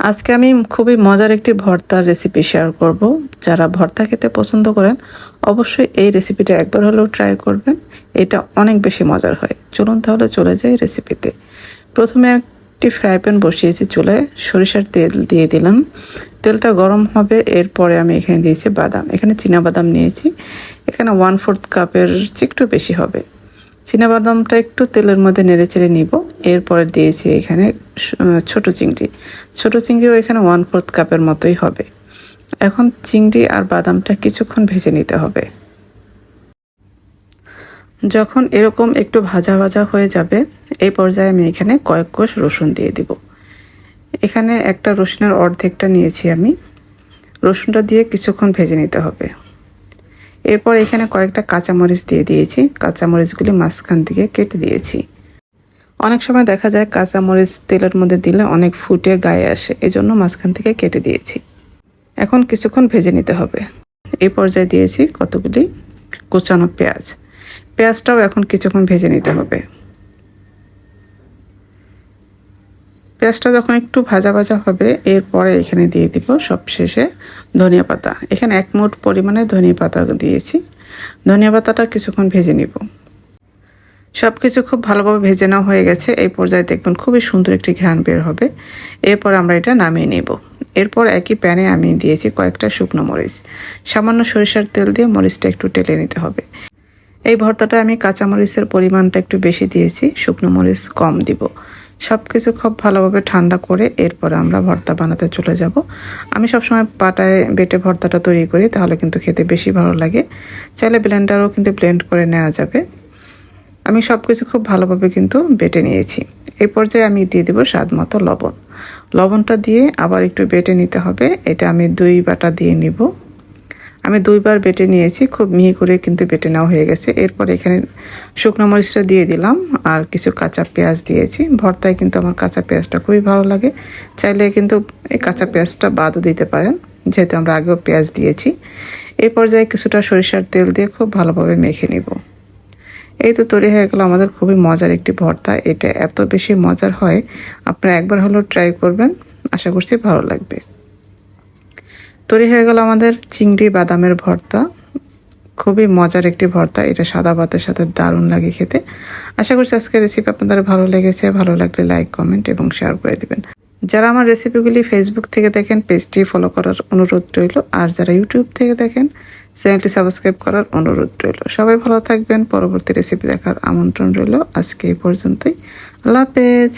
আজকে আমি খুবই মজার একটি ভর্তার রেসিপি শেয়ার করব। যারা ভর্তা খেতে পছন্দ করেন অবশ্যই এই রেসিপিটা একবার হলেও ট্রাই করবেন। এটা অনেক বেশি মজার হয়। চলুন তাহলে চলে যাই রেসিপিতে। প্রথমে একটি ফ্রাই প্যান বসিয়েছি চুলায়, সরিষার তেল দিয়ে দিলাম। তেলটা গরম হবে, এরপরে আমি এখানে দিয়েছি বাদাম। এখানে চীনা বাদাম নিয়েছি, এখানে 1/4 কাপের চেয়ে একটু বেশি হবে। বাদামটা একটু তেলের মধ্যে নেড়েচেড়ে নিব। এরপরে দিয়েছি এখানে ছোট চিংড়ি। ছোট চিংড়িও এখানে 1/4 কাপের মতোই হবে। এখন চিংড়ি আর বাদামটা কিছুক্ষণ ভেজে নিতে হবে। যখন এরকম একটু ভাজা ভাজা হয়ে যাবে, এই পর্যায়ে আমি এখানে কয়েক কোষ রসুন দিয়ে দিব। এখানে একটা রসুনের অর্ধেকটা নিয়েছি আমি। রসুনটা দিয়ে কিছুক্ষণ ভেজে নিতে হবে। এরপর এখানে কয়েকটা কাঁচামরিচ দিয়ে দিয়েছি। কাঁচামরিচগুলি মাঝখান থেকে কেটে দিয়েছি। অনেক সময় দেখা যায় কাঁচামরিচ তেলের মধ্যে দিলে অনেক ফুটে গায়ে আসে, এজন্য মাঝখান থেকে কেটে দিয়েছি। এখন কিছুক্ষণ ভেজে নিতে হবে। এই পর্যায়ে দিয়েছি কতগুলি কুচানো পেঁয়াজ। পেঁয়াজটাও এখন কিছুক্ষণ ভেজে নিতে হবে। পেঁয়াজটা যখন একটু ভাজা ভাজা হবে, এরপরে এখানে দিয়ে দিব সবশেষে ধনিয়া পাতা। এখানে 1 মুঠ পরিমাণে ধনিয়া পাতা দিয়েছি। ধনিয়া পাতাটা কিছুক্ষণ ভেজে নিব। সব কিছু খুব ভালোভাবে ভেজে নেওয়া হয়ে গেছে। এই পর্যায়ে দেখবেন খুবই সুন্দর একটি ঘ্রাণ বের হবে। এরপর আমরা এটা নামিয়ে নেব। এরপর একই প্যানে আমি দিয়েছি কয়েকটা শুকনো মরিচ। সামান্য সরিষার তেল দিয়ে মরিচটা একটু টেলে নিতে হবে। এই ভর্তাটা আমি কাঁচামরিচের পরিমাণটা একটু বেশি দিয়েছি, শুকনো মরিচ কম দিব। সব কিছু খুব ভালোভাবে ঠান্ডা করে এরপরে আমরা ভর্তা বানাতে চলে যাব। আমি সবসময় পাটায় বেটে ভর্তাটা তৈরি করি, তাহলে কিন্তু খেতে বেশি ভালো লাগে। চাইলে ব্লেন্ডারও কিন্তু ব্লেন্ড করে নেওয়া যাবে। আমি সব কিছু খুব ভালোভাবে কিন্তু বেটে নিয়েছি। এই পর্যায়ে আমি দিয়ে দেব স্বাদ মতো লবণ। লবণটা দিয়ে আবার একটু বেটে নিতে হবে। এটা আমি 2 বাটা দিয়ে নিব। আমি 2 বার বেটে নিয়েছি, খুব মিহি করে কিন্তু বেটে নেওয়া হয়ে গেছে। এরপর এখানে শুকনো মরিচটা দিয়ে দিলাম আর কিছু কাঁচা পেঁয়াজ দিয়েছি। ভর্তায় কিন্তু আমার কাঁচা পেঁয়াজটা খুবই ভালো লাগে। চাইলে কিন্তু এই কাঁচা পেঁয়াজটা বাদও দিতে পারেন, যেহেতু আমরা আগেও পেঁয়াজ দিয়েছি। এই পর্যায়ে কিছুটা সরিষার তেল দিয়ে খুব ভালোভাবে মেখে নিব। এই তো তৈরি হয়ে গেল আমাদের খুবই মজার একটি ভর্তা। এটা এত বেশি মজার হয়, আপনারা একবার হলেও ট্রাই করবেন। আশা করছি ভালো লাগবে। তৈরি হয়ে গেল আমাদের চিংড়ি বাদামের ভর্তা। খুবই মজার একটি ভর্তা। এটা সাদা ভাতের সাথে দারুণ লাগে খেতে। আশা করছি আজকের রেসিপি আপনাদের ভালো লেগেছে। ভালো লাগলে লাইক, কমেন্ট এবং শেয়ার করে দিবেন। যারা আমার রেসিপিগুলি ফেসবুক থেকে দেখেন, পেজটি ফলো করার অনুরোধ রইল। আর যারা ইউটিউব থেকে দেখেন, চ্যানেলটি সাবস্ক্রাইব করার অনুরোধ রইল। সবাই ভালো থাকবেন। পরবর্তী রেসিপি দেখার আমন্ত্রণ রইল। আজকে এই পর্যন্তই। আল্লাহ হাফেজ।